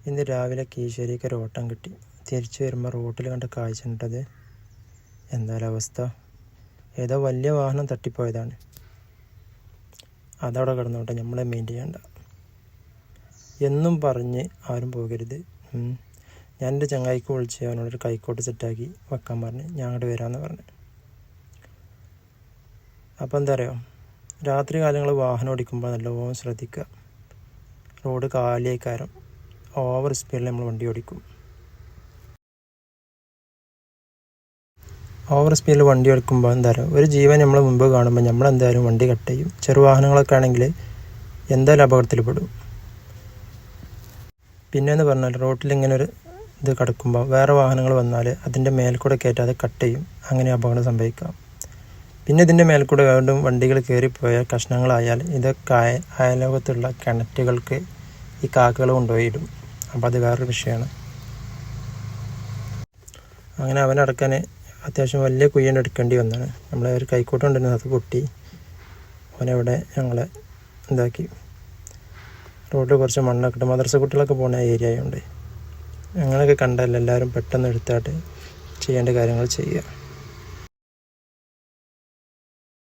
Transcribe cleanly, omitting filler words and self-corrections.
ഇന്ന് രാവിലെ കീശ്ശേരിക്ക് ഒരു ഓട്ടം കിട്ടി. തിരിച്ചു വരുമ്പോൾ റോട്ടിൽ കണ്ട കാഴ്ച ഉണ്ടത്. എന്തായാലും അവസ്ഥ, ഏതോ വലിയ വാഹനം തട്ടിപ്പോയതാണ്. അതവിടെ കിടന്നോട്ടെ, നമ്മളെ മെയിൻറ്റ് ചെയ്യണ്ട. എന്നും പറഞ്ഞ് ആരും പോകരുത്. ഞാൻ എൻ്റെ ചങ്ങായിക്ക് വിളിച്ച് അവനോടൊരു കൈക്കോട്ട് സെറ്റാക്കി വെക്കാൻ പറഞ്ഞ് ഞാൻ അങ്ങോട്ട് വരാമെന്ന് പറഞ്ഞു. അപ്പോൾ എന്താ പറയുക, രാത്രി കാലങ്ങൾ വാഹനം ഓടിക്കുമ്പോൾ നല്ലോണം ശ്രദ്ധിക്കുക. റോഡ് കാലിയേക്കാരം ഓവർ സ്പീഡിൽ നമ്മൾ വണ്ടി ഓടിക്കും. ഓവർ സ്പീഡിൽ വണ്ടി ഓടിക്കുമ്പോൾ എന്താ പറയുക, ഒരു ജീവൻ നമ്മൾ മുമ്പ് കാണുമ്പോൾ നമ്മളെന്തായാലും വണ്ടി കട്ട് ചെയ്യും. ചെറു വാഹനങ്ങളൊക്കെ ആണെങ്കിൽ എന്തായാലും അപകടത്തിൽ പെടും. പിന്നെയെന്ന് പറഞ്ഞാൽ റോട്ടിൽ ഇങ്ങനെ ഒരു ഇത് കിടക്കുമ്പോൾ വേറെ വാഹനങ്ങൾ വന്നാൽ അതിൻ്റെ മേൽക്കൂടെ കയറ്റാതെ കട്ട് ചെയ്യും. അങ്ങനെ അപകടം സംഭവിക്കാം. പിന്നെ ഇതിൻ്റെ മേൽക്കൂടെ വീണ്ടും വണ്ടികൾ കയറിപ്പോയാൽ കഷ്ണങ്ങളായാൽ ഇതൊക്കെ അയലോകത്തുള്ള കിണറ്റുകൾക്ക് ഈ കാക്കകൾ കൊണ്ടുപോയിടും. അപ്പോൾ അത് വേറൊരു വിഷയമാണ്. അങ്ങനെ അവനടക്കാൻ അത്യാവശ്യം വലിയ കുയ്യൻ എടുക്കേണ്ടി വന്നാണ്. നമ്മളെ ഒരു കൈക്കോട്ട് കൊണ്ടിരുന്നത് അത് പൊട്ടി. അവനവിടെ ഞങ്ങളെ എന്താക്കി റോഡിൽ കുറച്ച് മണ്ണൊക്കെ ഇട്ട്, മദ്രസ കുട്ടികളൊക്കെ പോകുന്ന ഏരിയ ആയതുകൊണ്ട് അങ്ങനെയൊക്കെ കണ്ടാൽ എല്ലാവരും പെട്ടെന്ന് എടുത്തായിട്ട് ചെയ്യേണ്ട കാര്യങ്ങൾ ചെയ്യുക.